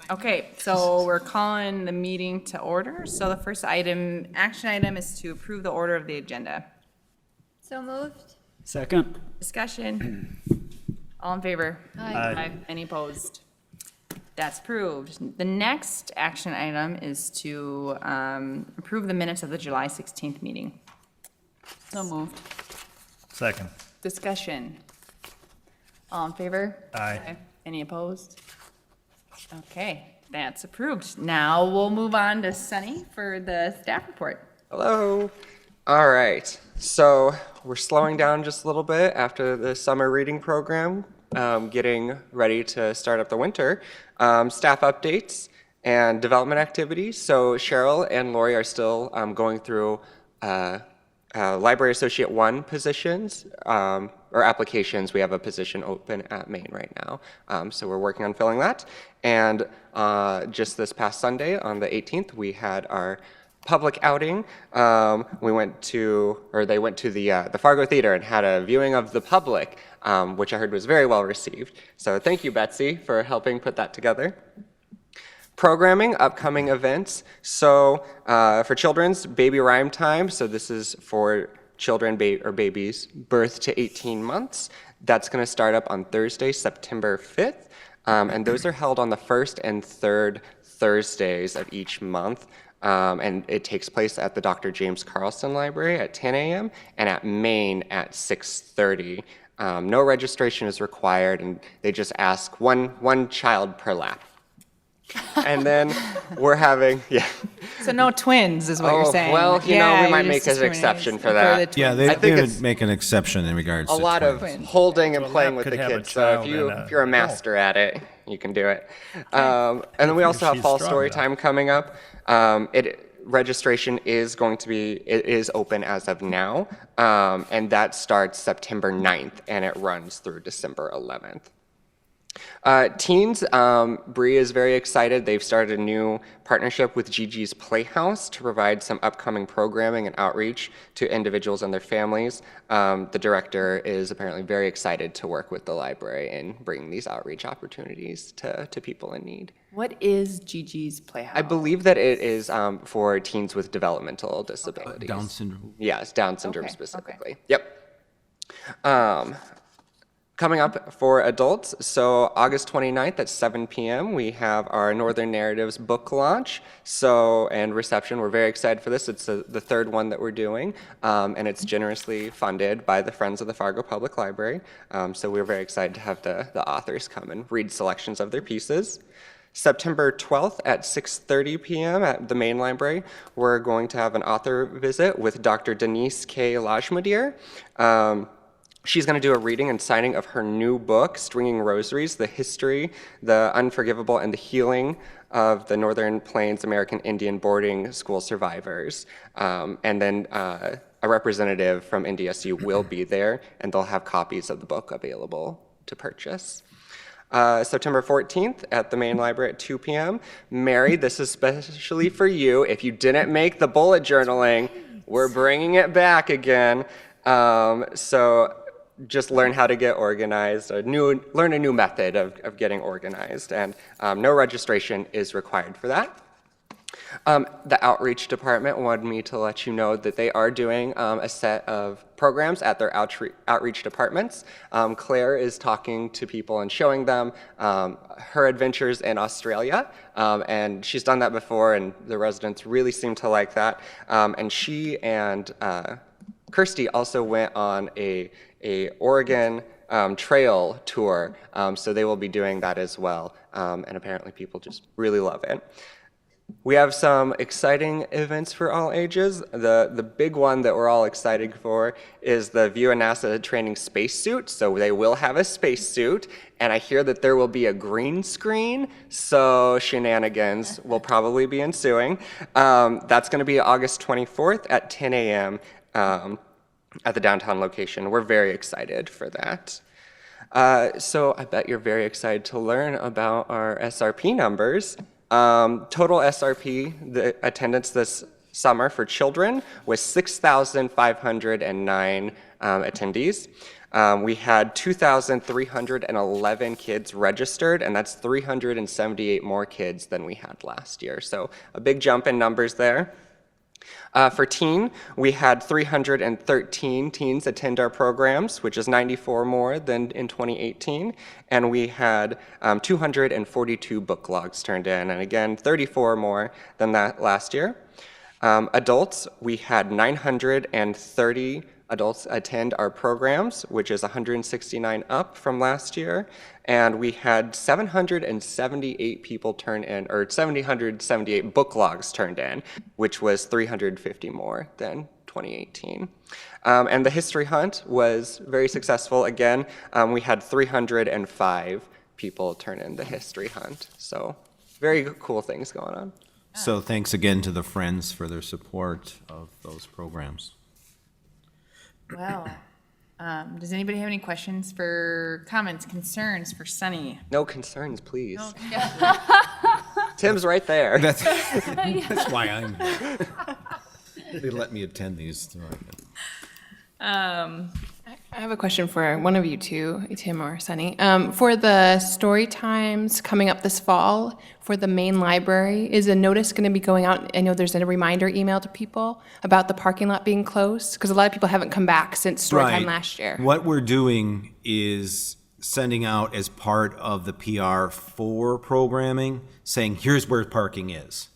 Okay, so we're calling the meeting to order. So the first action item is to approve the order of the agenda. So moved. Second. Discussion. All in favor? Aye. Any opposed? That's approved. The next action item is to approve the minutes of the July 16th meeting. So moved. Second. Discussion. All in favor? Aye. Any opposed? Okay, that's approved. Now we'll move on to Sunny for the staff report. Hello. All right. So we're slowing down just a little bit after the summer reading program, getting ready to start up the winter. Staff updates and development activities. So Cheryl and Lori are still going through Library Associate 1 positions or applications. We have a position open at Maine right now. So we're working on filling that. And just this past Sunday on the 18th, we had our public outing. They went to the Fargo Theater and had a viewing of The Public, which I heard was very well received. So thank you, Betsy, for helping put that together. Programming, upcoming events. So for children's, Baby Rhyme Time. So this is for children or babies birth to 18 months. That's going to start up on Thursday, September 5th. And those are held on the first and third Thursdays of each month. And it takes place at the Dr. James Carlson Library at 10 a.m. and at Maine at 6:30. No registration is required, and they just ask one child per lap. And then we're having, So no twins is what you're saying. Well, we Yeah, might you're make just an exception for that. the Yeah, twins. they, I think they it's would make an exception in regards a to lot of twins. holding and So a playing lap with the could have a kids. So child and if you're a master at it, you can do it. And then we also have she's fall strong story enough. time coming up. Registration is it is open as of now, and that starts September 9th, and it runs through December 11th. Teens, Bree is very excited. They've started a new partnership with Gigi's Playhouse to provide some upcoming programming and outreach to individuals and their families. The director is apparently very excited to work with the library in bringing these outreach opportunities to people in need. What is Gigi's Playhouse? I believe that it is for teens with developmental disabilities. Down syndrome. Yes, Down syndrome Okay, specifically. Yep. Coming up for adults, so August 29th at 7 p.m., we have our Northern Narratives book launch and reception. We're very excited for this. It's the third one that we're doing, and it's generously funded by the Friends of the Fargo Public Library. So we're very excited to have the authors come and read selections of their pieces. September 12th at 6:30 p.m. at the main library, we're going to have an author visit with Dr. Denise K. Lajmadier. She's going to do a reading and signing of her new book, Stringing Rosaries, The History, the Unforgivable, and the Healing of the Northern Plains American Indian Boarding School Survivors. And then a representative from NDSU will be there, and they'll have copies of the book available to purchase. September 14th at the main library at 2 p.m. Mary, this is especially for you. If you didn't make the bullet journaling, we're bringing it back again. So just learn how to get organized, learn a new method of getting organized, and no registration is required for that. The outreach department wanted me to let you know that they are doing a set of programs at their outreach departments. Claire is talking to people and showing them her adventures in Australia, and she's done that before, and the residents really seem to like that. And she and Kirsty also went on a Oregon trail tour, so they will be doing that as well, and apparently people just really love it. We have some exciting events for all ages. The big one that we're all excited for is the View and NASA training spacesuit. So they will have a spacesuit, and I hear that there will be a green screen, so shenanigans will probably be ensuing. That's going to be August 24th at 10 a.m. At the downtown location. We're very excited for that. So I bet you're very excited to learn about our SRP numbers. Total SRP, the attendance this summer for children with 6,509 attendees. We had 2,311 kids registered, and that's 378 more kids than we had last year. So a big jump in numbers there. For teen, we had 313 teens attend our programs, which is 94 more than in 2018. And we had 242 book logs turned in, and again, 34 more than that last year. Adults, we had 930 adults attend our programs, which is 169 up from last year. And we had 778 people turn in, or 778 book logs turned in, which was 350 more than 2018. And the history hunt was very successful. Again, we had 305 people turn in the history hunt. So very cool things going on. So thanks again to the Friends for their support of those programs. Well, does anybody have any questions for comments, concerns for Sunny? No concerns, please. Tim's right there. That's why I'm here. They let me attend these. So I have a question for one of you two, Tim or Sunny. For the story times coming up this fall for the main library, is a notice going to be going out? I know there's a reminder email to people about the parking lot being closed, because a lot of people haven't come back since story time last year. What we're doing is sending out as part of the PR4 programming, saying here's where parking is.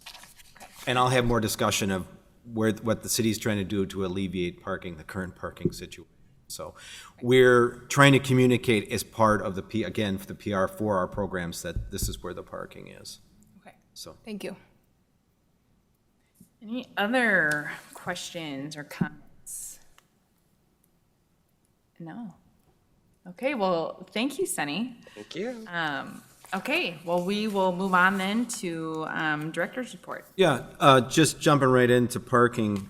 And I'll have more discussion of what the city's trying to do to alleviate parking, the current parking situation. So we're trying to communicate as part of the again, for the PR for our programs, that this is where the parking is. Okay, So thank you. Any other questions or comments? No. Okay, well, thank you, Sunny. Thank you. Okay, well, we will move on then to director's report. yeah, just jumping right into parking.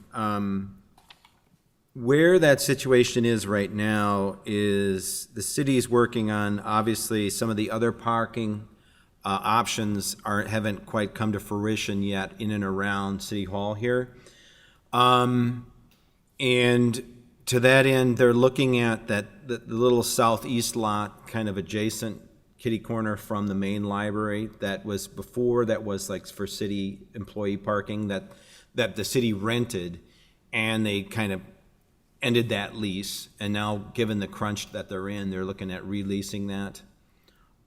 Where that situation is right now is the city's working on, obviously, some of the other parking options haven't quite come to fruition yet in and around City Hall here. And to that end, they're looking at the little southeast lot, kind of adjacent kitty corner from the main library that was like for city employee parking that the city rented, and they kind of ended that lease, and now, given the crunch that they're in, they're looking at releasing that.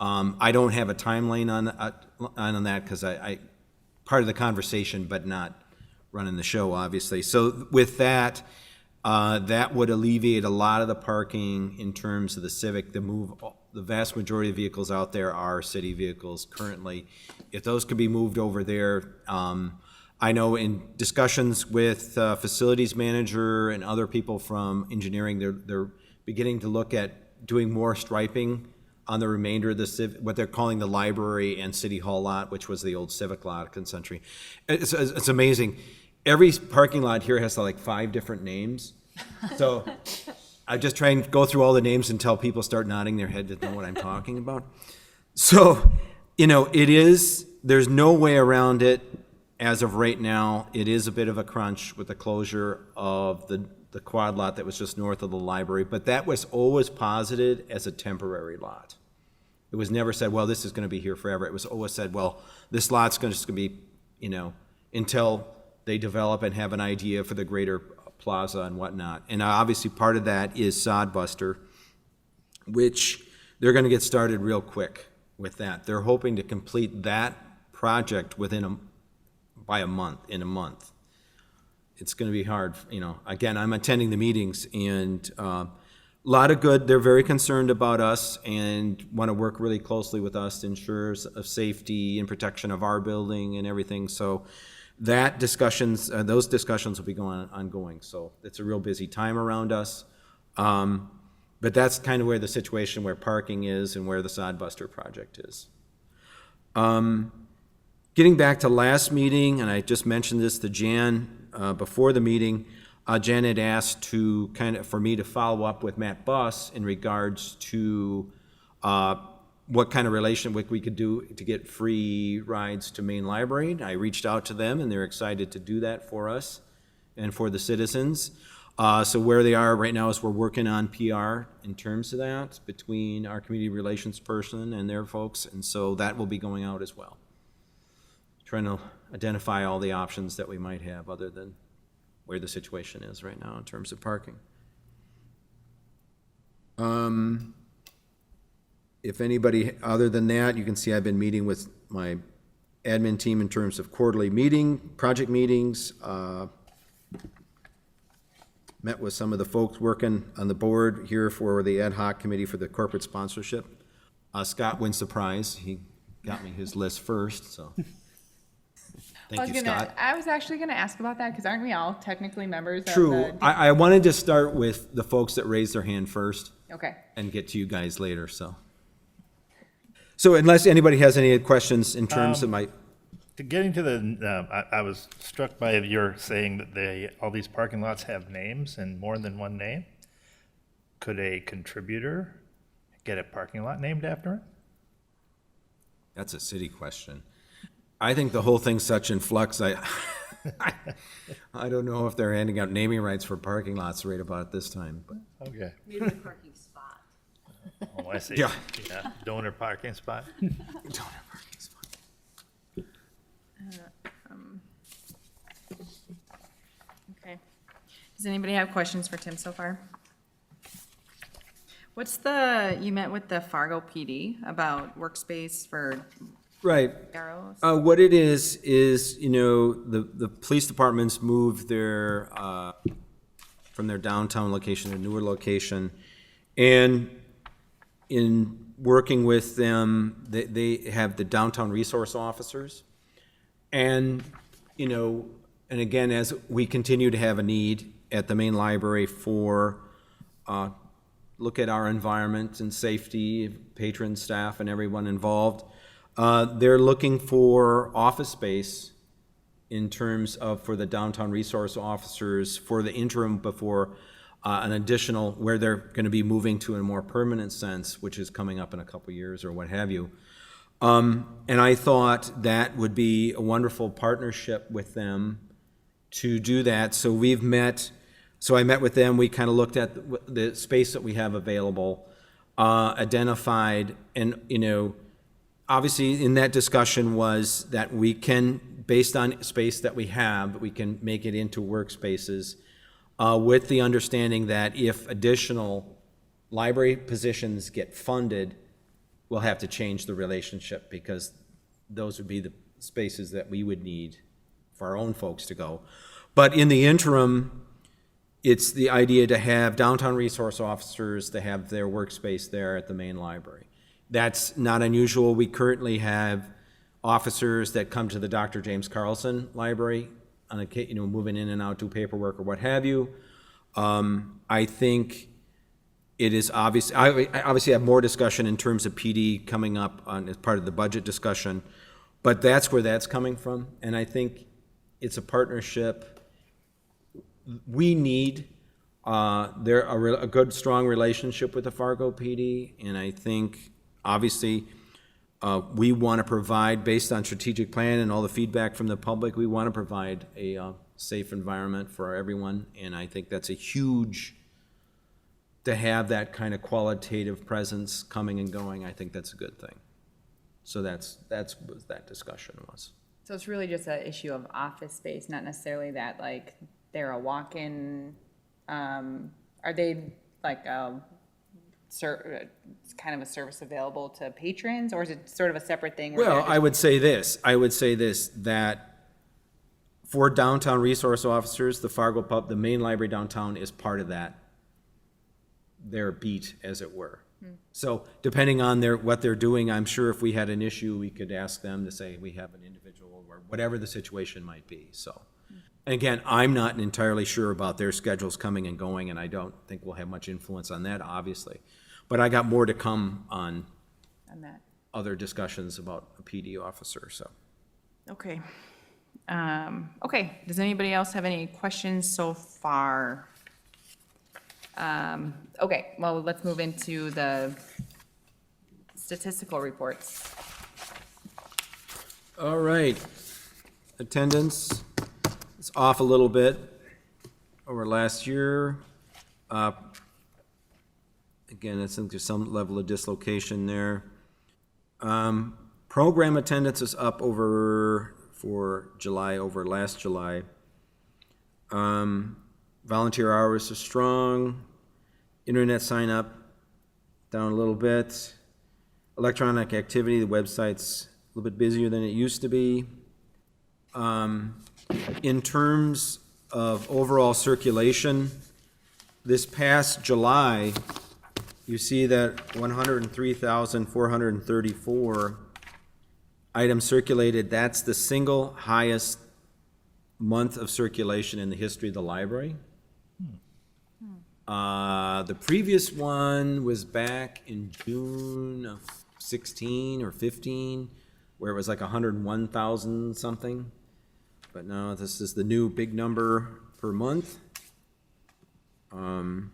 I don't have a timeline on that, because I part of the conversation, but not running the show, obviously. So with that, that would alleviate a lot of the parking in terms of the Civic. The vast majority of vehicles out there are city vehicles currently. If those could be moved over there, I know in discussions with facilities manager and other people from engineering, they're beginning to look at doing more striping on the remainder of the what they're calling the library and City Hall lot, which was the old Civic lot at Century. It's amazing. Every parking lot here has like 5 different names. So I just try and go through all the names until people start nodding their head to know what I'm talking about. So, there's no way around it. As of right now, it is a bit of a crunch with the closure of the quad lot that was just north of the library, but that was always posited as a temporary lot. It was never said, well, this is going to be here forever. It was always said, well, this lot's just going to be, until they develop and have an idea for the greater plaza and whatnot. And obviously part of that is Sodbuster, which they're going to get started real quick with that. They're hoping to complete that project in a month. It's going to be hard, Again, I'm attending the meetings, and a lot of good. They're very concerned about us and want to work really closely with us to ensure of safety and protection of our building and everything. So those discussions will be ongoing. So it's a real busy time around us. But that's kind of where the situation where parking is and where the Sodbuster project is. Getting back to last meeting, and I just mentioned this to Jan before the meeting, Jan had asked for me to follow up with Matt Buss in regards to what kind of relation we could do to get free rides to Main Library. I reached out to them, and they're excited to do that for us and for the citizens. So where they are right now is we're working on PR in terms of that between our community relations person and their folks, and so that will be going out as well. Trying to identify all the options that we might have other than where the situation is right now in terms of parking. If anybody, other than that, you can see I've been meeting with my admin team in terms of quarterly project meetings. Met with some of the folks working on the board here for the ad hoc committee for the corporate sponsorship. Scott wins the prize. He got me his list first, so. Thank you, Scott. I was actually gonna ask about that, because aren't we all technically members of True. the? I wanted to start with the folks that raised their hand first Okay. and get to you guys later, so. So unless anybody has any questions in terms of my, Getting to the, I was struck by your saying that all these parking lots have names and more than one name. Could a contributor get a parking lot named after it? that's a city question. I think the whole thing's such in flux, I don't know if they're handing out naming rights for parking lots right about this time, but. Okay. Maybe a parking spot. Oh, I see. Yeah. Yeah, donor parking spot. Okay. Does anybody have questions for Tim so far? You met with the Fargo PD about workspace for Right. arrows? What it is, the police departments moved their, from their downtown location to a newer location. And in working with them, they have the downtown resource officers. And, and again, as we continue to have a need at the main library for, look at our environment and safety, patrons, staff, and everyone involved, they're looking for office space in terms of, for the downtown resource officers, for the interim before an additional, where they're going to be moving to a more permanent sense, which is coming up in a couple years or what have you. And I thought that would be a wonderful partnership with them to do that. So I met with them, we kind of looked at the space that we have available, identified, and, obviously, in that discussion was that we can, based on space that we have, we can make it into workspaces with the understanding that if additional library positions get funded, we'll have to change the relationship because those would be the spaces that we would need for our own folks to go. But in the interim, it's the idea to have downtown resource officers to have their workspace there at the main library. That's not unusual. We currently have officers that come to the Dr. James Carlson Library on a, moving in and out, do paperwork or what have you. I think it is obvious. I obviously have more discussion in terms of PD coming up as part of the budget discussion, but that's where that's coming from. And I think it's a partnership. We need a good, strong relationship with the Fargo PD, and I think obviously, we want to provide, based on strategic plan and all the feedback from the public, we want to provide a safe environment for everyone, and I think that's a huge, to have that kind of qualitative presence coming and going, I think that's a good thing. So that's what that discussion was. So it's really just an issue of office space, not necessarily that, like, they're a walk-in, are they like kind of a service available to patrons, or is it sort of a separate thing? Well, I would say this, that for downtown resource officers, the Fargo Pub, the main library downtown is part of that, their beat, as it were. So depending on what they're doing, I'm sure if we had an issue, we could ask them to say we have an individual, or whatever the situation might be, so. And again, I'm not entirely sure about their schedules coming and going, and I don't think we'll have much influence on that, obviously. But I got more to come on that. other discussions about a PD officer, so. Okay. Okay, does anybody else have any questions so far? Okay, well, let's move into the Statistical reports. All right. Attendance is off a little bit over last year. Again, I think there's some level of dislocation there. Program attendance is up for July over last July. Volunteer hours are strong. Internet sign up down a little bit. Electronic activity, the website's a little bit busier than it used to be. In terms of overall circulation, this past July, you see that 103,434 items circulated. That's the single highest month of circulation in the history of the library. The previous one was back in June of 16 or 15, where it was like 101,000 something. But now this is the new big number per month. How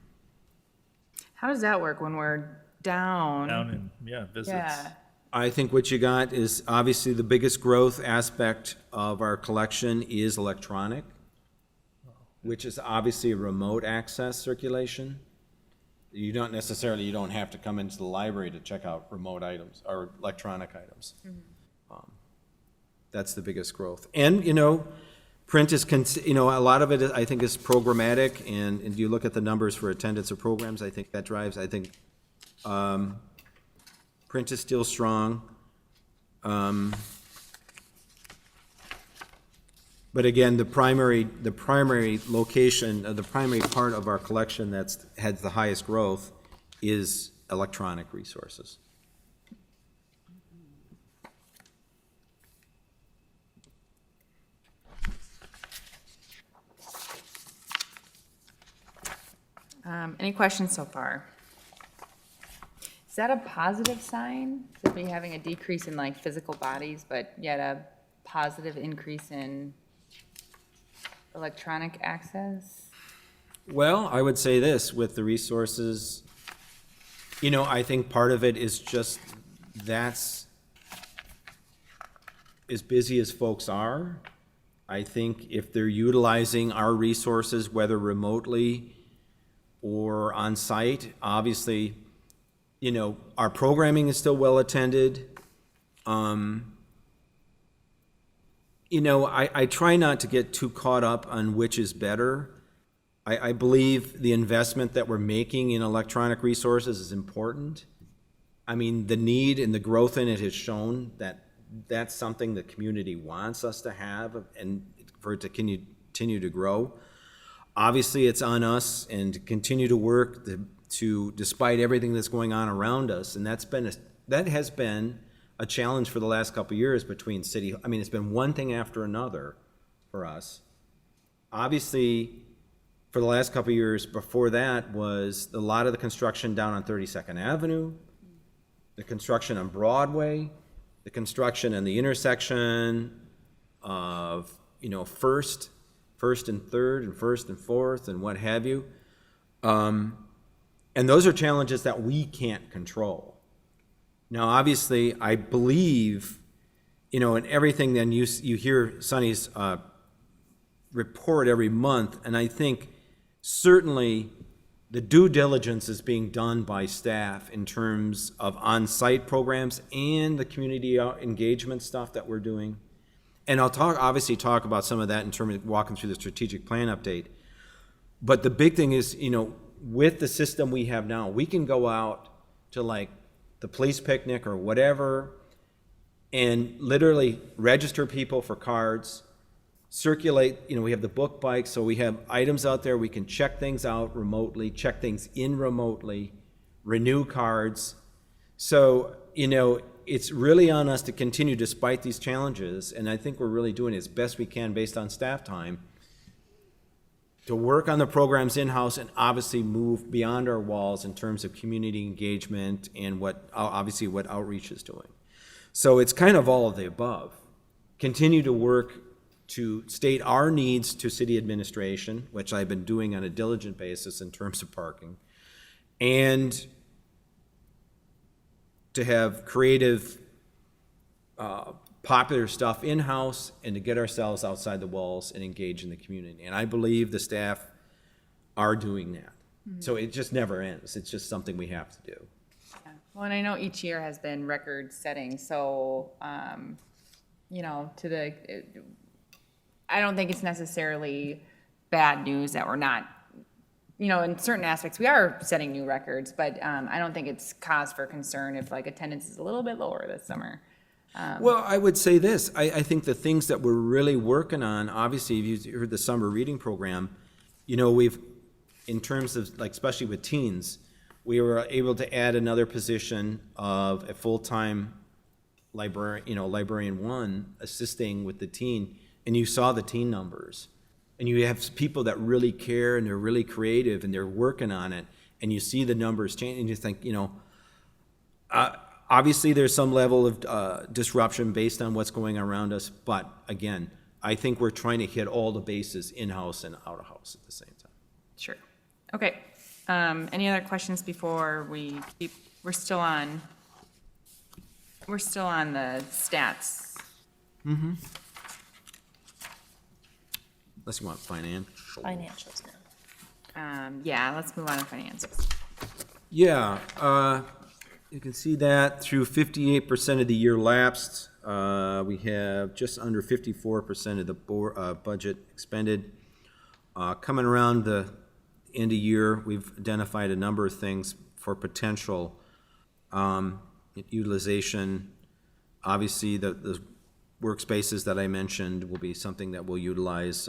does that work when we're down? Down in, yeah, visits. Yeah. I think what you got is obviously the biggest growth aspect of our collection is electronic, which is obviously a remote access circulation. You don't have to come into the library to check out remote items or electronic items. That's the biggest growth. And, print is, a lot of it, I think, is programmatic, and you look at the numbers for attendance of programs, I think that drives, print is still strong. But again, the primary location, the primary part of our collection that's had the highest growth is electronic resources. Any questions so far? Is that a positive sign? To be having a decrease in like physical bodies, but yet a positive increase in electronic access? Well, I would say this, with the resources, I think part of it is just that's as busy as folks are. I think if they're utilizing our resources, whether remotely or on site, obviously, our programming is still well attended. I try not to get too caught up on which is better. I believe the investment that we're making in electronic resources is important. I mean, the need and the growth in it has shown that that's something the community wants us to have and for it to continue to grow. Obviously, it's on us and to continue to work to despite everything that's going on around us, and that has been a challenge for the last couple of years between city. I mean, it's been one thing after another for us. Obviously, for the last couple of years before that was a lot of the construction down on 32nd Avenue, the construction on Broadway, the construction in the intersection of, First and Third and First and Fourth and what have you. And those are challenges that we can't control. Now, obviously, I believe, in everything then you hear Sonny's report every month, and I think certainly the due diligence is being done by staff in terms of on-site programs and the community engagement stuff that we're doing. And I'll obviously talk about some of that in terms of walking through the strategic plan update. But the big thing is, with the system we have now, we can go out to like the police picnic or whatever and literally register people for cards, circulate, we have the book bike, so we have items out there, we can check things out remotely, check things in remotely, renew cards. So, it's really on us to continue despite these challenges, and I think we're really doing as best we can based on staff time to work on the programs in-house and obviously move beyond our walls in terms of community engagement and what outreach is doing. So it's kind of all of the above. Continue to work to state our needs to city administration, which I've been doing on a diligent basis in terms of parking, and to have creative, popular stuff in-house and to get ourselves outside the walls and engage in the community. And I believe the staff are doing that. So it just never ends. It's just something we have to do. Well, and I know each year has been record-setting, so, you know, I don't think it's necessarily bad news that we're not, you know, in certain aspects, we are setting new records, but I don't think it's cause for concern if like attendance is a little bit lower this summer. Well, I would say this, I think the things that we're really working on, obviously, if you heard the summer reading program, you know, in terms of, like, especially with teens, we were able to add another position of a full-time librarian one, assisting with the teen, and you saw the teen numbers. And you have people that really care, and they're really creative, and they're working on it, and you see the numbers change, and you think, you know, obviously there's some level of disruption based on what's going around us, but again, I think we're trying to hit all the bases in-house and out-of-house at the same time. Sure. Okay. Any other questions before we keep, we're still on the stats. Unless you want financial. Financials now. Yeah, let's move on to finances. Yeah, you can see that through 58% of the year lapsed, we have just under 54% of the budget expended. Coming around the end of year, we've identified a number of things for potential utilization. Obviously, the workspaces that I mentioned will be something that we'll utilize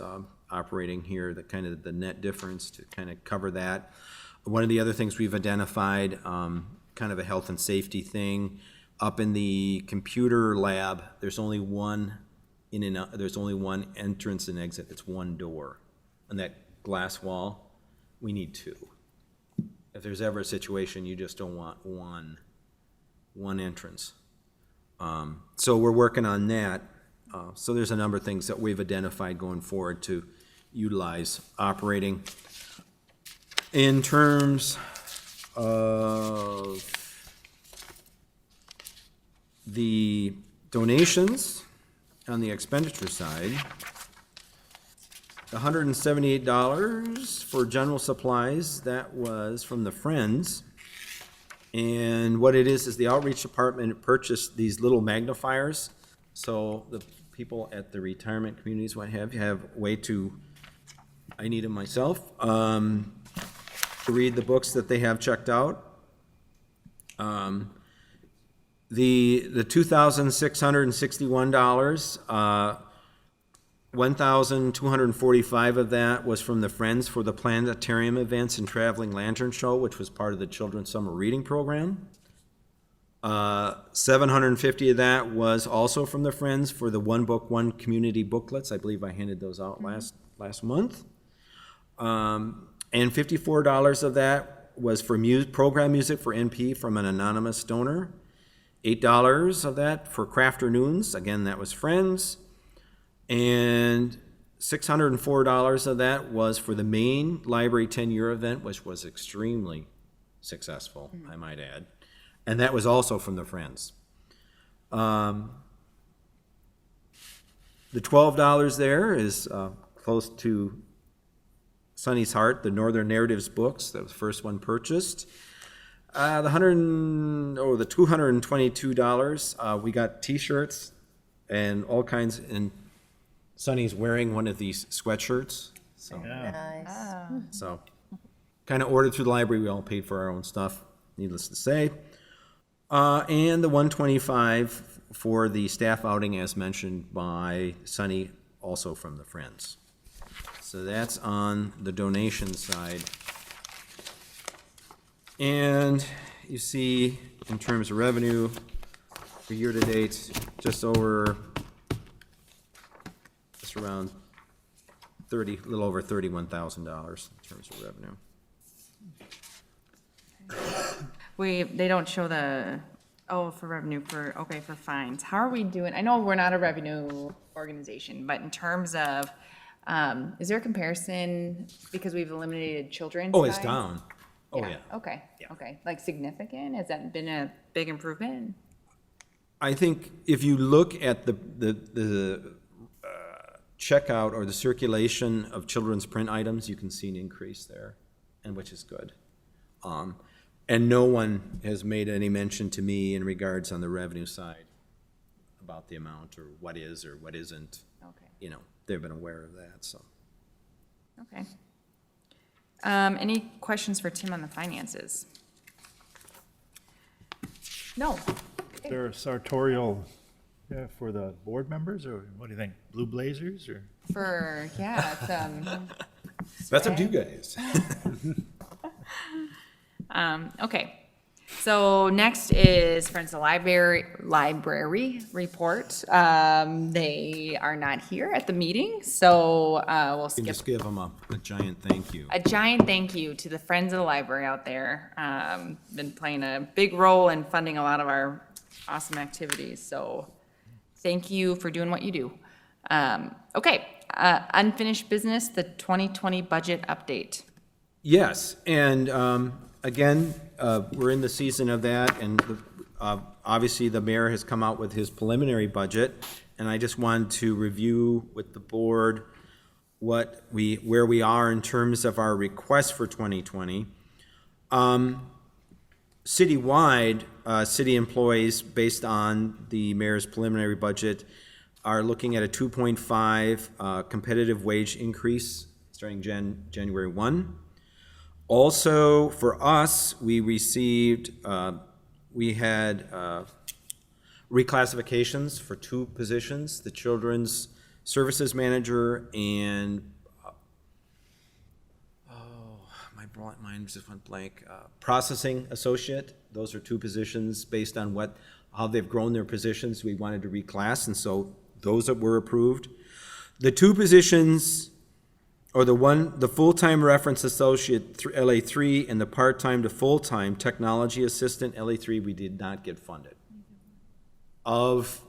operating here, the net difference to kind of cover that. One of the other things we've identified, kind of a health and safety thing, up in the computer lab, there's only one there's only one entrance and exit. It's one door. On that glass wall, we need two. If there's ever a situation, you just don't want one entrance. So we're working on that. So there's a number of things that we've identified going forward to utilize operating. In terms of the donations on the expenditure side, $178 for general supplies, that was from the Friends. And what it is the outreach department purchased these little magnifiers. So the people at the retirement communities, what have way to, I need them myself, to read the books that they have checked out. The $2,661, $1,245 of that was from the Friends for the planetarium events and traveling lantern show, which was part of the children's summer reading program. 750 of that was also from the Friends for the One Book, One Community booklets. I believe I handed those out last month. And $54 of that was for program music for NP from an anonymous donor. $8 of that for Crafternoons. Again, that was Friends. And $604 of that was for the main library 10-year event, which was extremely successful, I might add. And that was also from the Friends. The $12 there is close to Sunny's Heart, the Northern Narratives books. That was the first one purchased. The $222, we got T-shirts and all kinds, and Sunny's wearing one of these sweatshirts. So, Nice. so kind of ordered through the library. We all paid for our own stuff, needless to say. And the $125 for the staff outing, as mentioned by Sunny, also from the Friends. So that's on the donation side. And you see, in terms of revenue, for year-to-date, just around a little over $31,000 in terms of revenue. They don't show for revenue for fines. How are we doing? I know we're not a revenue organization, but in terms of, is there a comparison because we've eliminated children's Oh, it's fines? down. Oh, yeah. Okay, Yeah. okay. Like significant? Has that been a big improvement? I think if you look at the checkout or the circulation of children's print items, you can see an increase there, and which is good. And no one has made any mention to me in regards on the revenue side about the amount or what is or what isn't. Okay, You know, they've been aware of that, so. okay. Any questions for Tim on the finances? No. Is there a sartorial for the board members, or what do you think? Blue blazers, or? For, yeah, That's up to you guys. okay. So next is Friends of the Library report. They are not here at the meeting, so we'll You can skip. just give them a giant thank you. A giant thank you to the Friends of the Library out there. Been playing a big role in funding a lot of our awesome activities, so thank you for doing what you do. Okay, unfinished business, the 2020 budget update. Yes, and again, we're in the season of that, and obviously the mayor has come out with his preliminary budget, and I just wanted to review with the board where we are in terms of our request for 2020. Citywide, city employees, based on the mayor's preliminary budget, are looking at a 2.5 competitive wage increase starting January 1. Also, for us, we received, we had reclassifications for 2 positions, the Children's Services Manager and, my mind just went blank, Processing Associate. Those are 2 positions based on how they've grown their positions. We wanted to reclass, and so those that were approved. The 2 positions, or the full-time reference associate, LA3, and the part-time to full-time technology assistant, LA3, we did not get funded. Of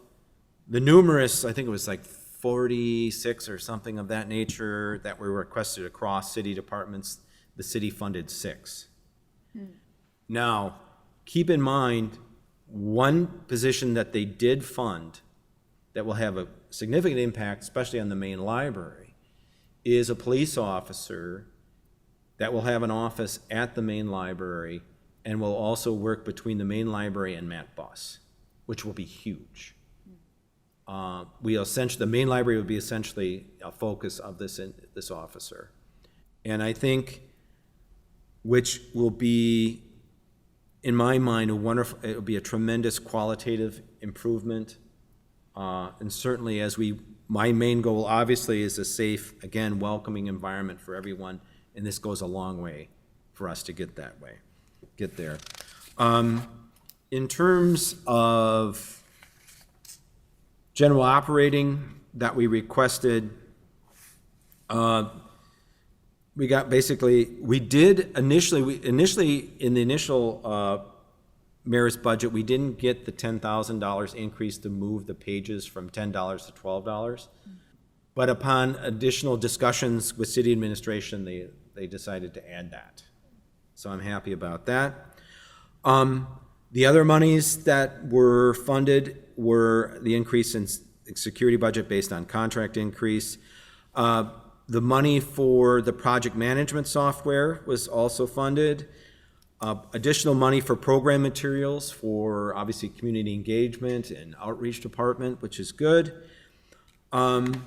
the numerous, I think it was like 46 or something of that nature that were requested across city departments, the city funded 6. Now, keep in mind, one position that they did fund that will have a significant impact, especially on the main library, is a police officer that will have an office at the main library and will also work between the main library and Matt Bus, which will be huge. The main library will be essentially a focus of this officer. And I think, which will be, in my mind, it will be a tremendous qualitative improvement. And certainly my main goal, obviously, is a safe, again, welcoming environment for everyone, and this goes a long way for us to get there. In terms of general operating that we requested, we did initially in the initial mayor's budget, we didn't get the $10,000 increase to move the pages from $10 to $12. But upon additional discussions with city administration, they decided to add that. So I'm happy about that. The other monies that were funded were the increase in security budget based on contract increase. The money for the project management software was also funded. Additional money for program materials for, obviously, community engagement and outreach department, which is good. And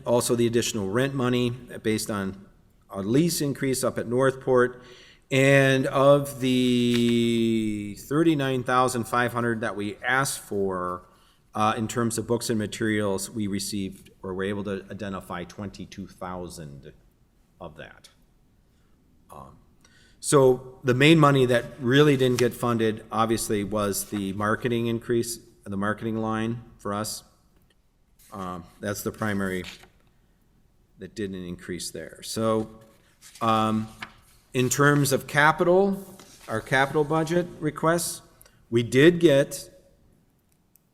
also the additional rent money based on a lease increase up at Northport. And of the $39,500 that we asked for in terms of books and materials, we received, or were able to identify 22,000 of that. So the main money that really didn't get funded, obviously, was the marketing increase, the marketing line for us. That's the primary that didn't increase there. So in terms of our capital budget requests, we did get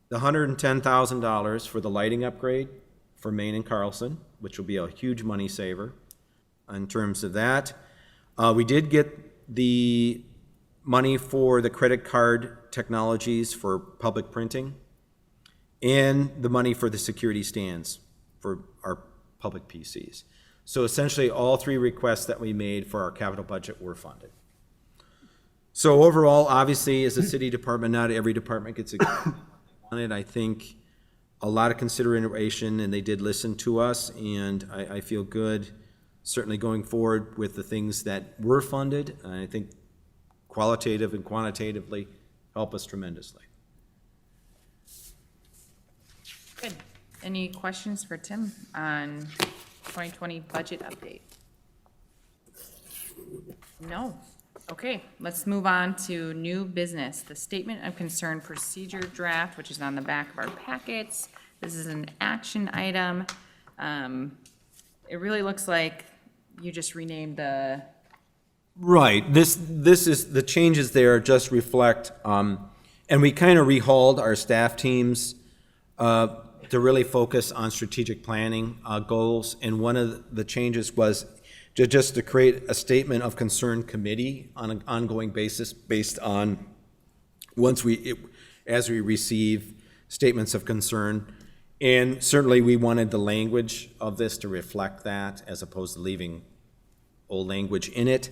the $110,000 for the lighting upgrade for Main and Carlson, which will be a huge money saver in terms of that. We did get the money for the credit card technologies for public printing and the money for the security stands for our public PCs. So essentially, all three requests that we made for our capital budget were funded. So overall, obviously, as a city department, not every department gets on it. I think a lot of consideration, and they did listen to us, and I feel good, certainly going forward with the things that were funded. And I think qualitative and quantitatively help us tremendously. Good. Any questions for Tim on 2020 budget update? No. Okay, let's move on to new business. The statement of concern procedure draft, which is on the back of our packets. This is an action item. It really looks like you just renamed the, Right, this is, the changes there just reflect, and we kind of rehauled our staff teams to really focus on strategic planning goals, and one of the changes was to create a statement of concern committee on an ongoing basis based on as we receive statements of concern. And certainly we wanted the language of this to reflect that as opposed to leaving old language in it.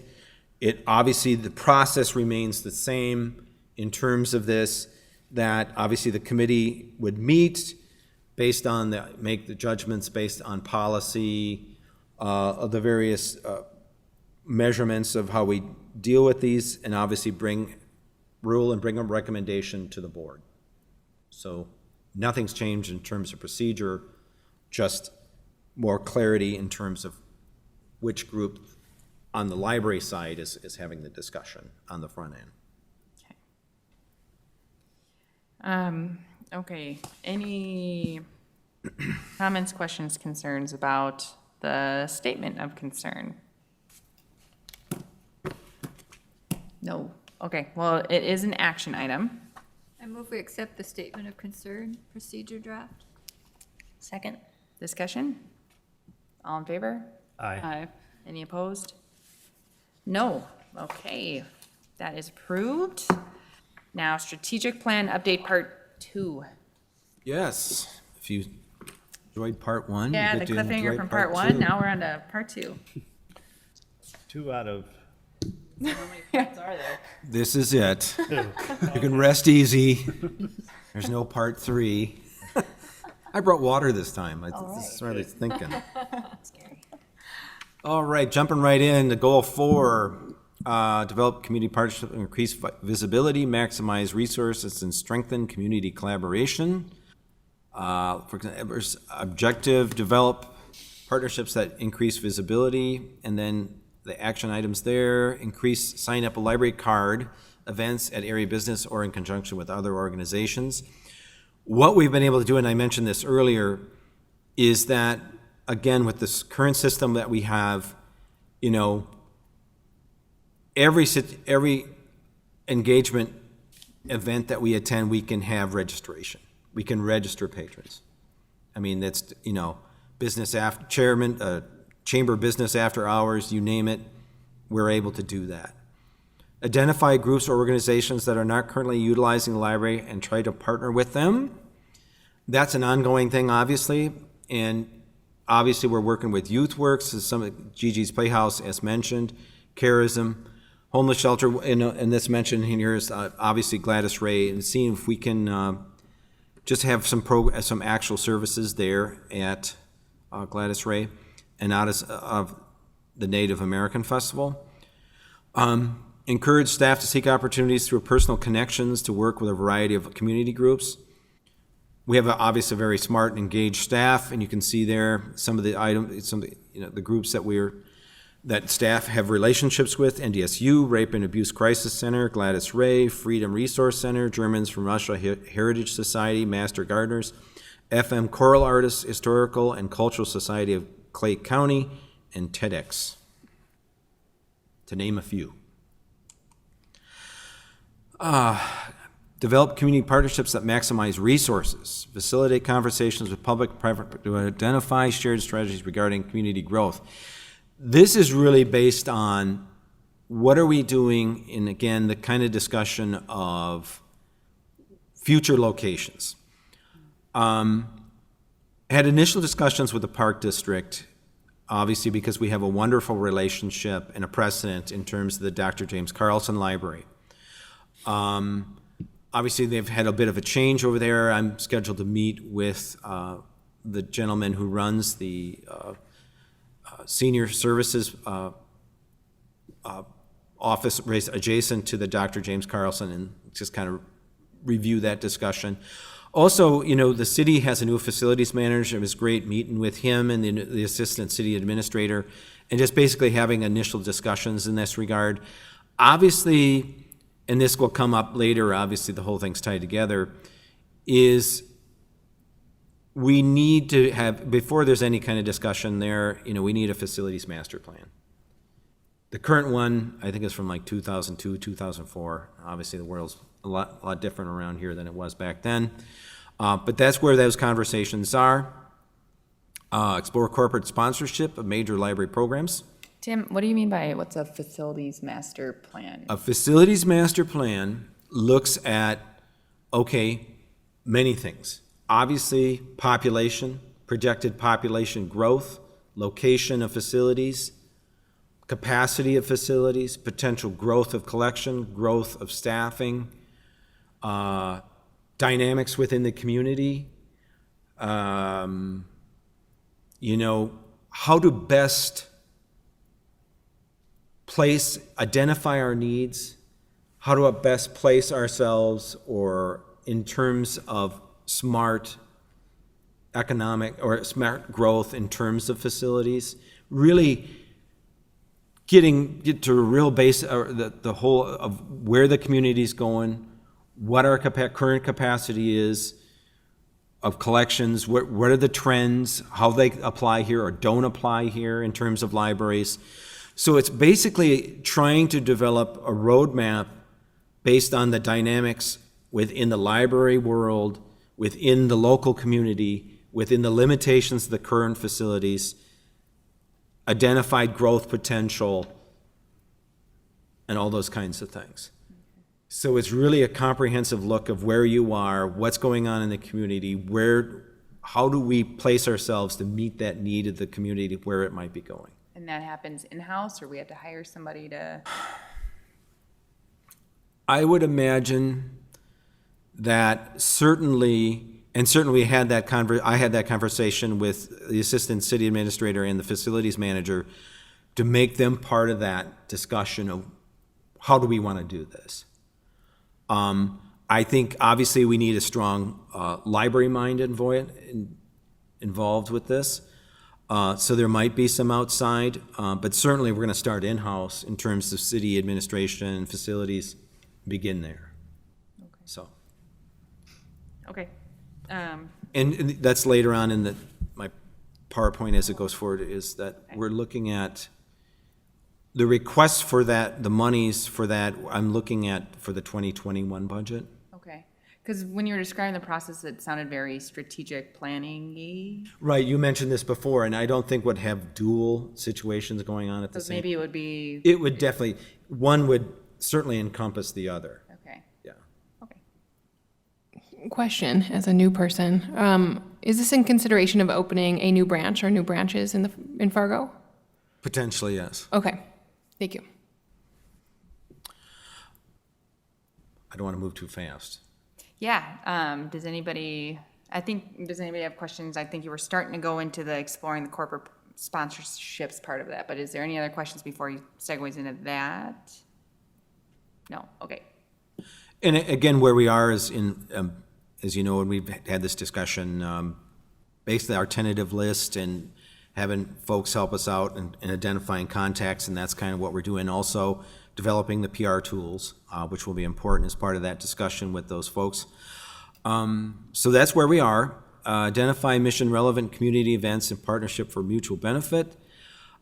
Obviously, the process remains the same in terms of this, that obviously the committee would meet based on make the judgments based on policy, of the various measurements of how we deal with these, and obviously bring a recommendation to the board. So nothing's changed in terms of procedure, just more clarity in terms of which group on the library side is having the discussion on the front end. okay, any comments, questions, concerns about the statement of concern? No. Okay, well, it is an action item. I move we accept the statement of concern procedure draft. Second. Discussion? All in favor? Aye. Any opposed? No. Okay, that is approved. Now, strategic plan update part 2. Yes, if you enjoyed part one, you Yeah, the get to cliffhanger enjoy from part part 1, two. now we're on to part 2. 2 out of, This is it. You can rest easy. There's no part 3. I brought water this time. This is what I was thinking. All right, jumping right in to goal 4, develop community partnership, increase visibility, maximize resources, and strengthen community collaboration. For example, objective, develop partnerships that increase visibility, and then the action items there, increase, sign up a library card events at area business or in conjunction with other organizations. What we've been able to do, and I mentioned this earlier, is that, again, with this current system that we have, every engagement event that we attend, we can have registration. We can register patrons. I mean, that's, business after, chairman, chamber business after hours, you name it, we're able to do that. Identify groups or organizations that are not currently utilizing the library and try to partner with them. That's an ongoing thing, obviously, and obviously we're working with YouthWorks, some of Gigi's Playhouse, as mentioned, Charism, homeless shelter, and this mentioned here is obviously Gladys Ray, and seeing if we can just have some actual services there at Gladys Ray and out of the Native American Festival. Encourage staff to seek opportunities through personal connections to work with a variety of community groups. We have obviously a very smart and engaged staff, and you can see there some of the items, the groups that staff have relationships with: NDSU, Rape and Abuse Crisis Center, Gladys Ray, Freedom Resource Center, Germans from Russia Heritage Society, Master Gardeners, FM Choral Artists, Historical and Cultural Society of Clay County, and TEDx, to name a few. Develop community partnerships that maximize resources, facilitate conversations with public, private, to identify shared strategies regarding community growth. This is really based on what are we doing in, again, the kind of discussion of future locations. Had initial discussions with the Park District, obviously because we have a wonderful relationship and a precedent in terms of the Dr. James Carlson Library. Obviously, they've had a bit of a change over there. I'm scheduled to meet with the gentleman who runs the senior services office adjacent to the Dr. James Carlson, and just kind of review that discussion. Also, you know, the city has a new facilities manager. It was great meeting with him and the assistant city administrator and just basically having initial discussions in this regard. Obviously, and this will come up later, obviously the whole thing's tied together, is we need to have, before there's any kind of discussion there, you know, we need a facilities master plan. The current one, I think, is from like 2002, 2004. Obviously, the world's a lot different around here than it was back then. But that's where those conversations are. Explore corporate sponsorship of major library programs. Tim, what do you mean by what's a facilities master plan? A facilities master plan looks at, okay, many things. Obviously, population, projected population growth, location of facilities, capacity of facilities, potential growth of collection, growth of staffing, dynamics within the community, you know, how to best identify our needs, how to best place ourselves, or in terms of smart economic or smart growth in terms of facilities, really get to a real base, or the whole of where the community's going, what our current capacity is of collections, what are the trends, how they apply here or don't apply here in terms of libraries. So it's basically trying to develop a roadmap based on the dynamics within the library world, within the local community, within the limitations of the current facilities, identified growth potential, and all those kinds of things. So it's really a comprehensive look of where you are, what's going on in the community, how do we place ourselves to meet that need of the community, where it might be going. And that happens in-house, or we have to hire somebody to? I would imagine that certainly we had that I had that conversation with the assistant city administrator and the facilities manager to make them part of that discussion of how do we want to do this. I think obviously we need a strong library mind involved with this. So there might be some outside, but certainly we're going to start in-house in terms of city administration and facilities, begin there. Okay. So. Okay. And that's later on in my PowerPoint as it goes forward, is that we're looking at the requests for that, the monies for that, I'm looking at for the 2021 budget. Okay. Because when you were describing the process, it sounded very strategic planning-y. Right, you mentioned this before, and I don't think would have dual situations going on at the So same. maybe it would be. It would definitely, one would certainly encompass the other, Okay. yeah. Okay. Question, as a new person, is this in consideration of opening a new branch or new branches in Fargo? Potentially, yes. Okay, thank you. I don't want to move too fast. Yeah. Does anybody have questions? I think you were starting to go into the exploring the corporate sponsorships part of that, but is there any other questions before you segues into that? No? Okay. And again, where we are is in, as you know, and we've had this discussion, basically our tentative list and having folks help us out and identifying contacts, and that's kind of what we're doing. Also, developing the PR tools, which will be important as part of that discussion with those folks. So that's where we are. Identify mission-relevant community events in partnership for mutual benefit.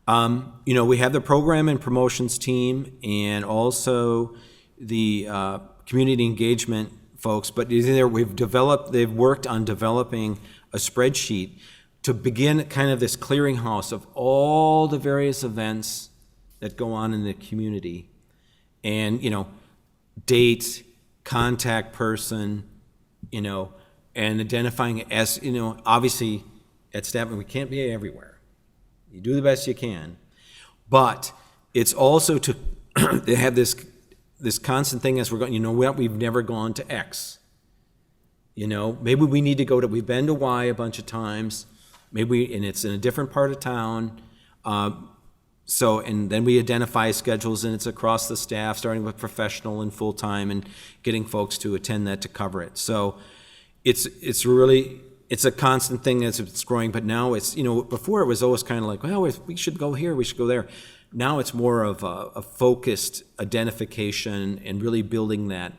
You know, we have the program and promotions team and also the community engagement folks, but they've worked on developing a spreadsheet to begin kind of this clearinghouse of all the various events that go on in the community And, date, contact person, and identifying as, obviously at staff, we can't be everywhere. You do the best you can. But it's also to they have this constant thing as we're going, what, we've never gone to X. Maybe we need to go to, we've been to Y a bunch of times, and it's in a different part of town. And then we identify schedules, and it's across the staff, starting with professional and full-time, and getting folks to attend that to cover it. So it's a constant thing as it's growing, but now it's, before it was always kind of like, well, we should go here, we should go there. Now it's more of a focused identification and really building that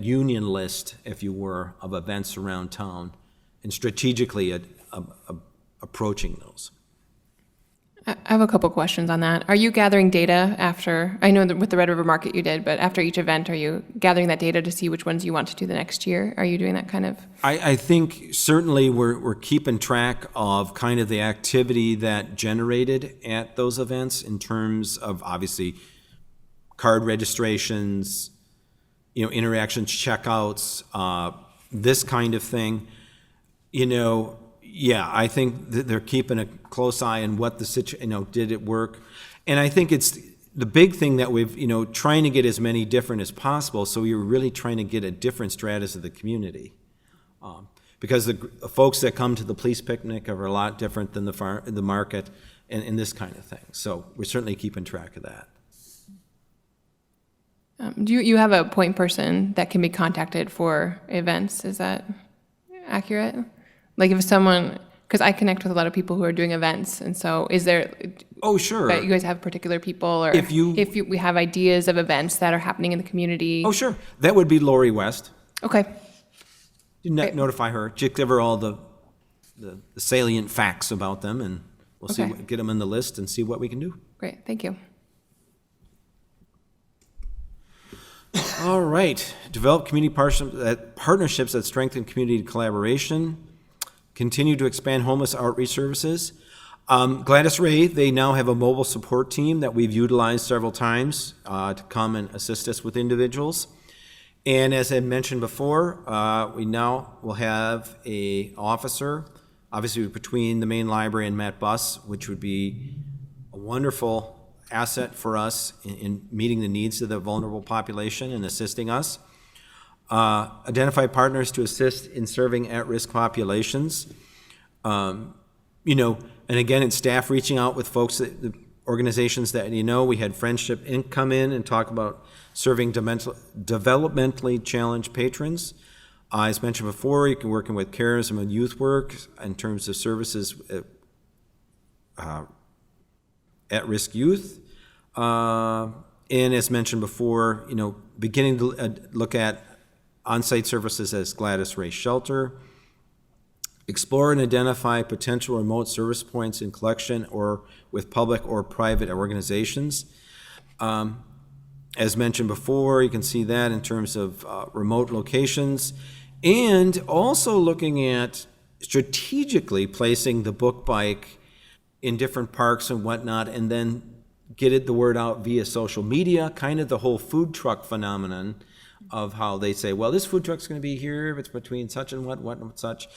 union list, if you were, of events around town, and strategically approaching those. I have a couple questions on that. Are you gathering data after, I know that with the Red River Market you did, but after each event, are you gathering that data to see which ones you want to do the next year? Are you doing that kind of? I think certainly we're keeping track of kind of the activity that generated at those events in terms of, obviously, card registrations, interactions, checkouts, this kind of thing. Yeah, I think that they're keeping a close eye on what the situation, did it work? And I think it's the big thing that we've, trying to get as many different as possible. So you're really trying to get a different stratus of the community. Because the folks that come to the police picnic are a lot different than the market and this kind of thing. So we're certainly keeping track of that. Do you have a point person that can be contacted for events? Is that accurate? Like if someone, because I connect with a lot of people who are doing events, and so is there? Oh, sure. But you guys have particular people, or if we have ideas of events that are happening in the community. Oh, sure. That would be Lori West. Okay. You notify her. Just give her all the salient facts about them, and we'll see, get them in the list and see what we can do. Great. Thank you. All right. Develop community partnerships that strengthen community collaboration. Continue to expand homeless outreach services. Gladys Ray, they now have a mobile support team that we've utilized several times to come and assist us with individuals. And as I mentioned before, we now will have an officer, obviously between the main library and Met Bus, which would be a wonderful asset for us in meeting the needs of the vulnerable population and assisting us. Identify partners to assist in serving at-risk populations. And again, it's staff reaching out with folks, the organizations that we had Friendship Inc. come in and talk about serving developmentally challenged patrons. As mentioned before, you can work with CARES and with youth work in terms of services at-risk youth. And as mentioned before, beginning to look at on-site services as Gladys Ray Shelter. Explore and identify potential remote service points in collection or with public or private organizations. As mentioned before, you can see that in terms of remote locations, and also looking at strategically placing the book bike in different parks and whatnot, and then get the word out via social media, kind of the whole food truck phenomenon of how they say, well, this food truck's going to be here if it's between such and what and such.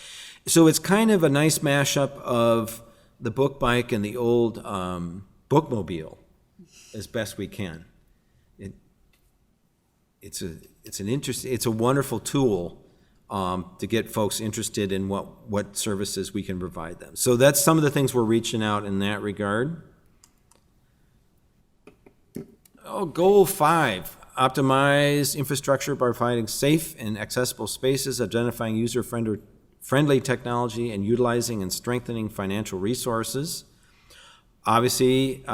So it's kind of a nice mashup of the book bike and the old bookmobile as best we can. It's a wonderful tool to get folks interested in what services we can provide them. So that's some of the things we're reaching out in that regard. Goal 5. Optimize infrastructure by providing safe and accessible spaces, identifying user-friendly technology, and utilizing and strengthening financial resources. Obviously,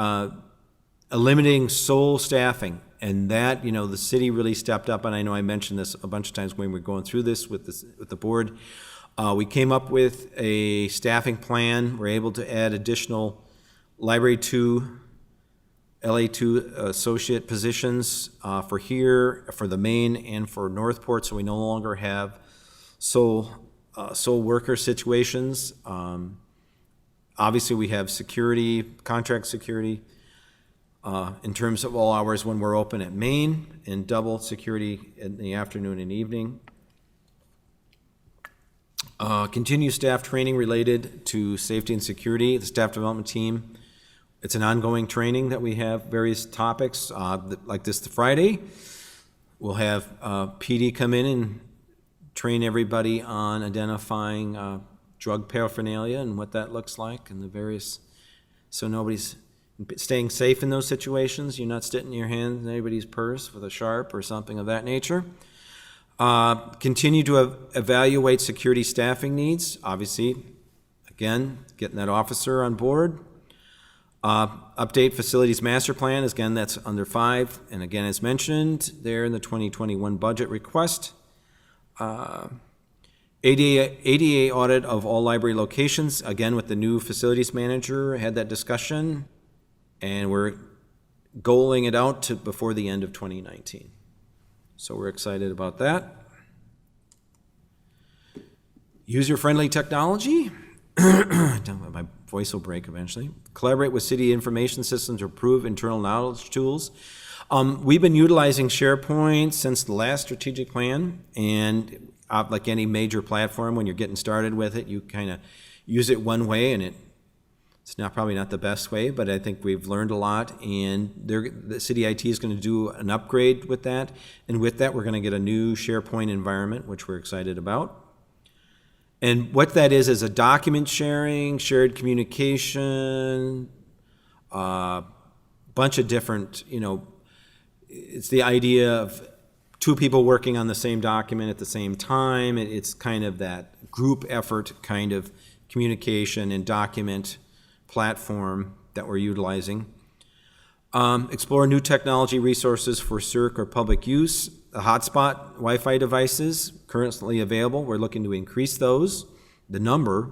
eliminating sole staffing, and that, the city really stepped up, and I know I mentioned this a bunch of times when we were going through this with the board. We came up with a staffing plan. We're able to add additional Library 2, LA2 associate positions for the Main and for Northport, so we no longer have sole worker situations. Obviously, we have security, contract security. in terms of all hours when we're open at Main, and double security in the afternoon and evening. Continue staff training related to safety and security, the staff development team. It's an ongoing training that we have, various topics, like this Friday. We'll have PD come in and train everybody on identifying drug paraphernalia and what that looks like, and the various, so nobody's staying safe in those situations. You're not sticking your hand in anybody's purse with a sharp or something of that nature. Continue to evaluate security staffing needs. Obviously, again, getting that officer on board. Update facilities master plan. Again, that's under 5. And again, as mentioned there in the 2021 budget request. ADA audit of all library locations. Again, with the new facilities manager, had that discussion. And we're goaling it out to before the end of 2019. So we're excited about that. User-friendly technology. My voice will break eventually. Collaborate with city information systems to improve internal knowledge tools. We've been utilizing SharePoint since the last strategic plan, and like any major platform, when you're getting started with it, you kind of use it one way, and it's probably not the best way, but I think we've learned a lot, and the city IT is going to do an upgrade with that, and with that, we're going to get a new SharePoint environment, which we're excited about. And what that is a document sharing, shared communication, bunch of different, it's the idea of 2 people working on the same document at the same time. It's kind of that group effort kind of communication and document platform that we're utilizing. Explore new technology resources for CERC or public use. The Hotspot Wi-Fi devices currently available. We're looking to increase those, the number.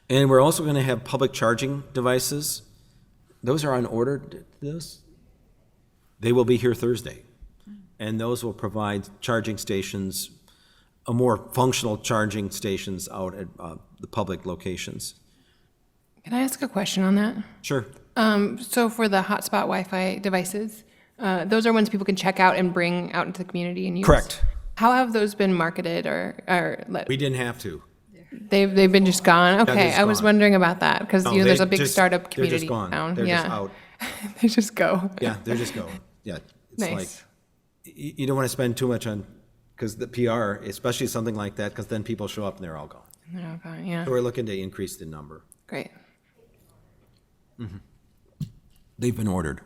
And we're also going to have public charging devices. Those are on order. They will be here Thursday. And those will provide charging stations, a more functional charging stations out at the public locations. Can I ask a question on that? Sure. So for the hotspot Wi-Fi devices, those are ones people can check out and bring out into the community and use? Correct. How have those been marketed or We didn't have to. They've been just gone? Okay, just I was gone. wondering about that because No, there's they a big just- startup they're community just gone. town. They're Yeah. just out. They just go. Yeah, they're just going. Yeah, it's Nice. like, you don't want to spend too much on, because the PR, especially something like that, because then people show up and they're all gone. Okay, yeah, So we're looking to increase the number. great. They've been ordered.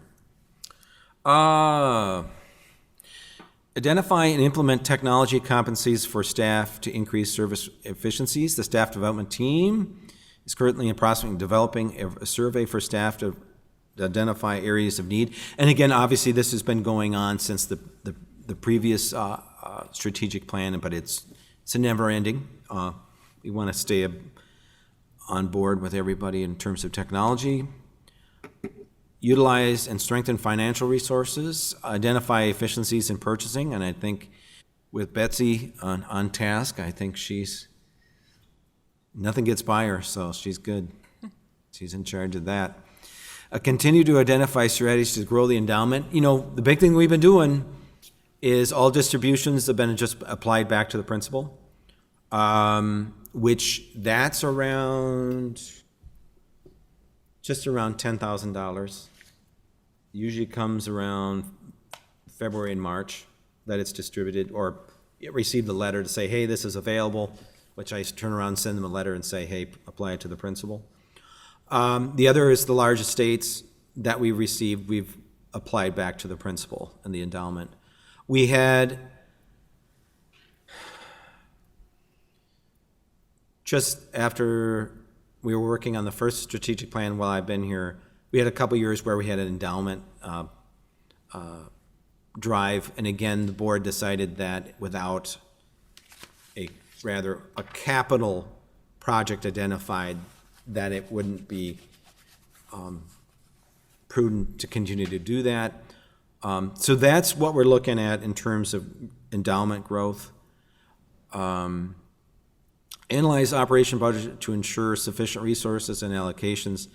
Identify and implement technology competencies for staff to increase service efficiencies. The staff development team is currently in process of developing a survey for staff to identify areas of need. And again, obviously, this has been going on since the previous strategic plan, but it's a never ending. We want to stay on board with everybody in terms of technology. Utilize and strengthen financial resources, identify efficiencies in purchasing, and I think with Betsy on task, I think nothing gets by her, so she's good. She's in charge of that. Continue to identify strategies to grow the endowment. The big thing we've been doing is all distributions have been just applied back to the principal, which that's just around $10,000. Usually comes around February and March that it's distributed, or it received a letter to say, hey, this is available, which I turn around and send them a letter and say, hey, apply it to the principal. The other is the large estates that we received, we've applied back to the principal and the endowment. We had just after we were working on the first strategic plan while I've been here, we had a couple years where we had an endowment drive, and again, the board decided that without a capital project identified, that it wouldn't be prudent to continue to do that. So that's what we're looking at in terms of endowment growth. Analyze operation budget to ensure sufficient resources and allocations.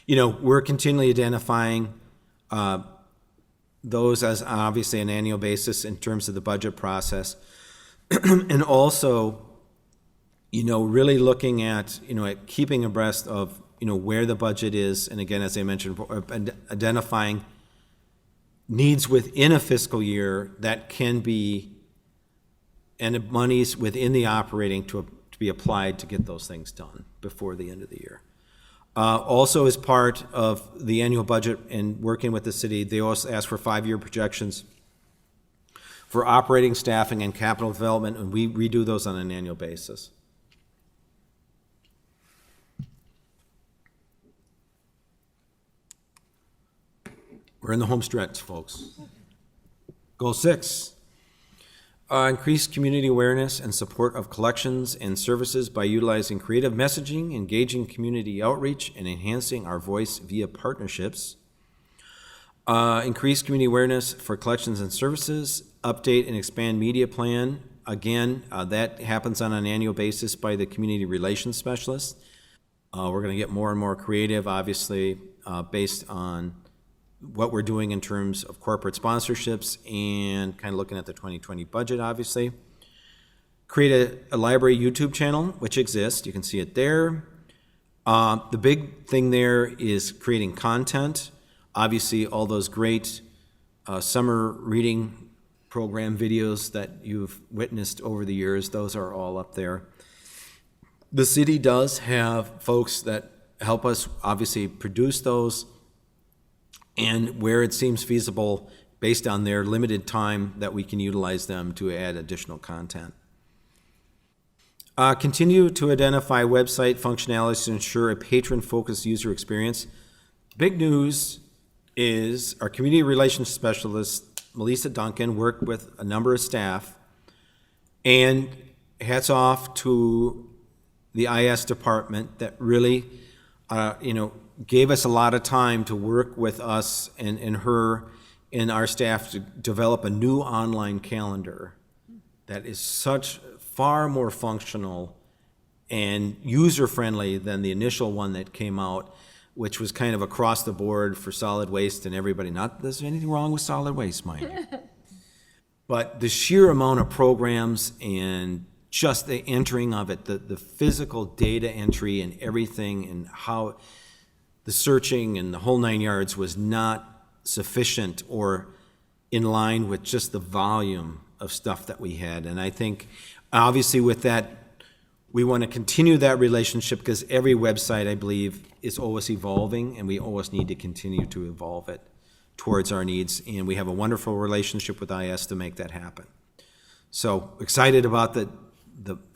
We're continually identifying those as obviously an annual basis in terms of the budget process. And also, really looking at, at keeping abreast of, where the budget is. And again, as I mentioned, identifying needs within a fiscal year that can be, and monies within the operating to be applied to get those things done before the end of the year. Also, as part of the annual budget and working with the city, they also ask for 5-year projections for operating, staffing, and capital development, and we redo those on an annual basis. We're in the home stretch, folks. Goal 6. Increase community awareness and support of collections and services by utilizing creative messaging, engaging community outreach, and enhancing our voice via partnerships. Increase community awareness for collections and services, update and expand media plan. Again, that happens on an annual basis by the community relations specialist. We're going to get more and more creative, obviously, based on what we're doing in terms of corporate sponsorships and kind of looking at the 2020 budget, obviously. Create a library YouTube channel, which exists. You can see it there. The big thing there is creating content. Obviously, all those great summer reading program videos that you've witnessed over the years, those are all up there. The city does have folks that help us obviously produce those, and where it seems feasible, based on their limited time, that we can utilize them to add additional content. Continue to identify website functionalities to ensure a patron-focused user experience. Big news is our community relations specialist, Melissa Duncan, worked with a number of staff, and hats off to the IS department that really, gave us a lot of time to work with us and her and our staff to develop a new online calendar that is such far more functional and user-friendly than the initial one that came out, which was kind of across the board for solid waste and everybody. Not that there's anything wrong with solid waste, mind you. But the sheer amount of programs and just the entering of it, the physical data entry and everything, and how the searching and the whole 9 yards was not sufficient or in line with just the volume of stuff that we had. And I think, obviously, with that, we want to continue that relationship because every website, I believe, is always evolving, and we always need to continue to evolve it towards our needs. And we have a wonderful relationship with IS to make that happen. So excited about the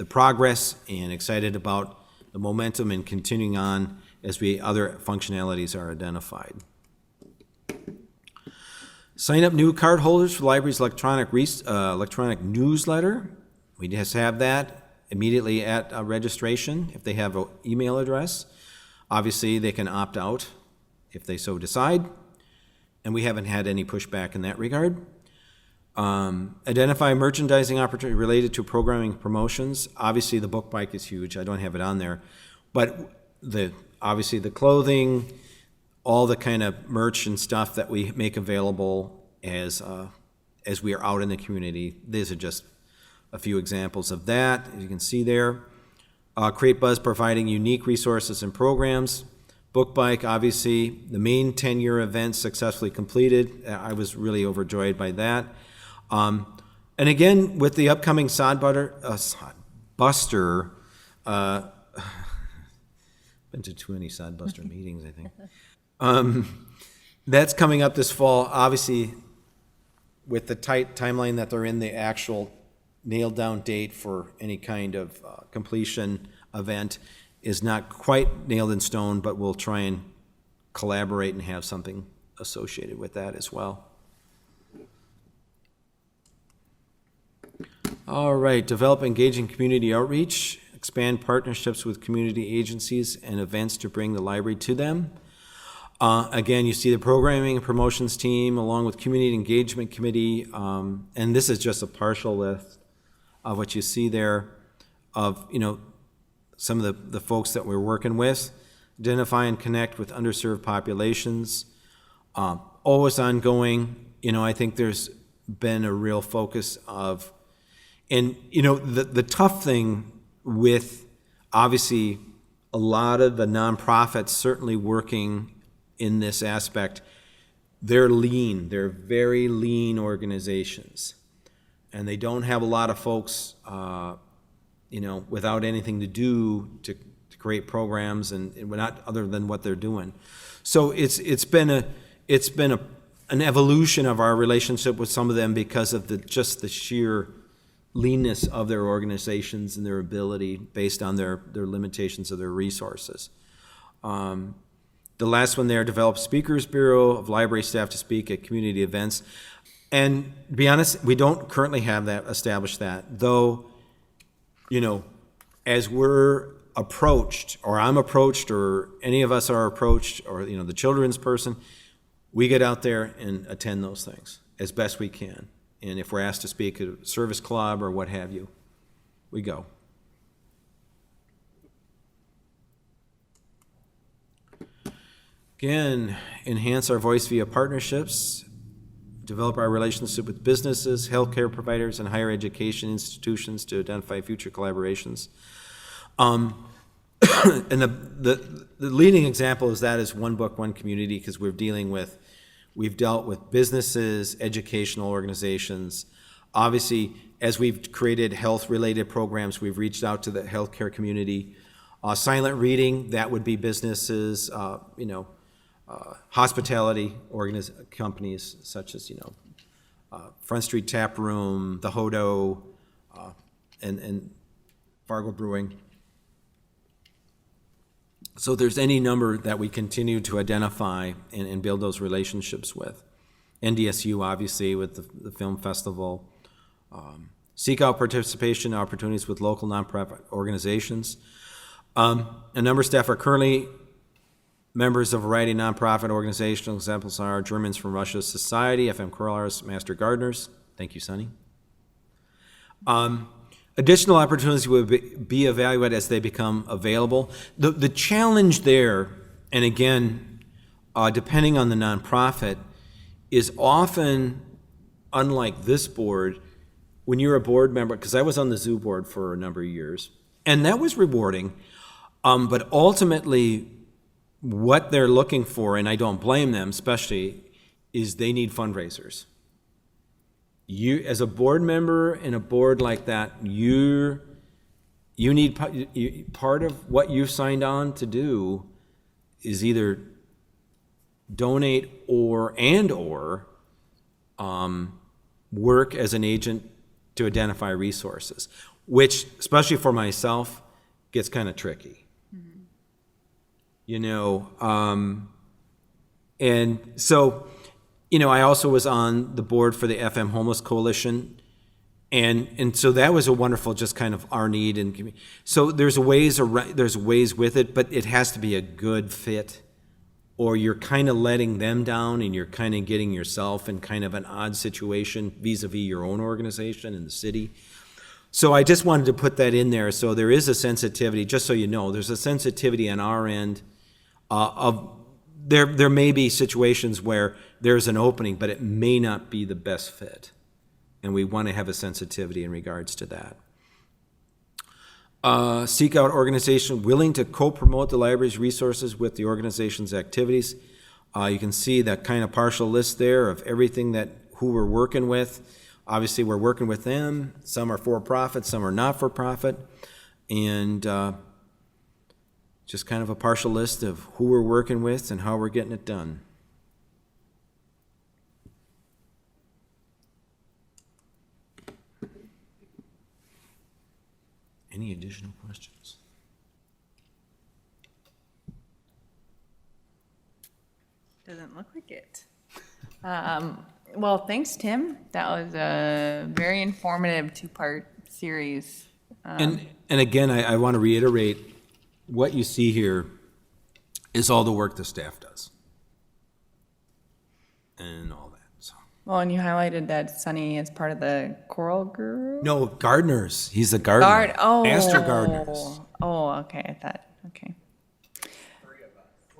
progress and excited about the momentum and continuing on as other functionalities are identified. Sign up new card holders for the library's electronic newsletter. We just have that immediately at registration if they have an email address. Obviously, they can opt out if they so decide, and we haven't had any pushback in that regard. Identify merchandising opportunity related to programming promotions. Obviously, the book bike is huge. I don't have it on there, but obviously the clothing, all the kind of merch and stuff that we make available as we are out in the community. These are just a few examples of that, as you can see there. Create buzz, providing unique resources and programs. Book bike, obviously, the main 10-year event successfully completed. I was really overjoyed by that. And again, with the upcoming Sodbuster, been to too many Sodbuster meetings, I think. That's coming up this fall. Obviously, with the tight timeline that they're in, the actual nailed down date for any kind of completion event is not quite nailed in stone, but we'll try and collaborate and have something associated with that as well. All right, develop engaging community outreach, expand partnerships with community agencies and events to bring the library to them. Again, you see the programming and promotions team along with community engagement committee, and this is just a partial list of what you see there of, some of the folks that we're working with. Identify and connect with underserved populations. always ongoing. I think there's been a real focus of, and, the tough thing with, obviously, a lot of the nonprofits certainly working in this aspect, they're lean. They're very lean organizations. And they don't have a lot of folks, without anything to do to create programs and not other than what they're doing. So it's been an evolution of our relationship with some of them because of just the sheer leanness of their organizations and their ability based on their limitations of their resources. The last one there, developed speakers bureau of library staff to speak at community events. And to be honest, we don't currently have that established that, though, as we're approached, or I'm approached, or any of us are approached, or, the children's person, we get out there and attend those things as best we can. And if we're asked to speak at a service club or what have you, we go. Again, enhance our voice via partnerships, develop our relationship with businesses, healthcare providers, and higher education institutions to identify future collaborations. And the leading example is that is One Book, One Community, because we've dealt with businesses, educational organizations. Obviously, as we've created health-related programs, we've reached out to the healthcare community. Silent reading, that would be businesses, hospitality companies such as, Front Street Tap Room, the Hodo, and Fargo Brewing. So there's any number that we continue to identify and build those relationships with. NDSU, obviously, with the film festival. Seek out participation opportunities with local nonprofit organizations. A number of staff are currently members of a variety of nonprofit organizational examples are Germans from Russia Society, FM Chorals, Master Gardeners. Thank you, Sonny. Additional opportunities will be evaluated as they become available. The challenge there, and again, depending on the nonprofit, is often, unlike this board, when you're a board member, because I was on the zoo board for a number of years, and that was rewarding, but ultimately, what they're looking for, and I don't blame them especially, is they need fundraisers. You, as a board member in a board like that, you need part of what you've signed on to do is either donate or work as an agent to identify resources, which, especially for myself, gets kind of tricky. And so, I also was on the board for the FM Homeless Coalition, and so that was a wonderful, just kind of our need, and so there's ways with it, but it has to be a good fit, or you're kind of letting them down, and you're kind of getting yourself in kind of an odd situation vis-a-vis your own organization and the city. So I just wanted to put that in there. So there is a sensitivity, just so you know, there's a sensitivity on our end. There may be situations where there's an opening, but it may not be the best fit, and we want to have a sensitivity in regards to that. Seek out organization willing to co-promote the library's resources with the organization's activities. You can see that kind of partial list there of everything who we're working with. Obviously, we're working with them. Some are for-profit, some are not for-profit, and just kind of a partial list of who we're working with and how we're getting it done. Any additional questions? Doesn't look like it. Well, thanks, Tim. That was a very informative two-part series. And again, I want to reiterate, what you see here is all the work the staff does. And all that, so. Well, and you highlighted that Sonny is part of the choral group? No, gardeners. He's a gardener. Master gardeners. Oh, okay, I thought, okay. 3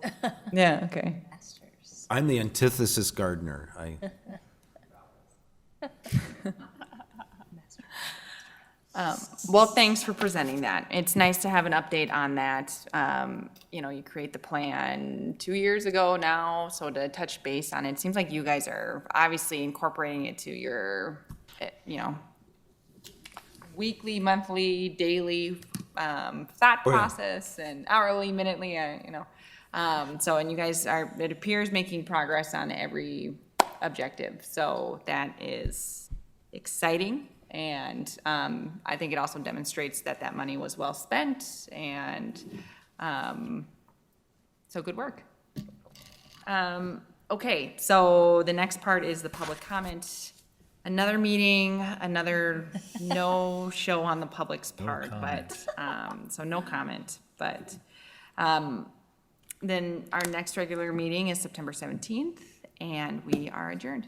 of us. Yeah, okay. Masters. I'm the antithesis gardener. Well, thanks for presenting that. It's nice to have an update on that. You know, you create the plan 2 years ago now, so to touch base on it, seems like you guys are obviously incorporating it to your, you know, weekly, monthly, daily, thought Oh, yeah. process and hourly, minutely, you know. So, and you guys are, it appears, making progress on every objective. So that is exciting. And I think it also demonstrates that that money was well spent, and so good work. Okay, so the next part is the public comment. Another meeting, another no show on the public's part, but, so no comment. But then our next regular meeting is September 17th, and we are adjourned.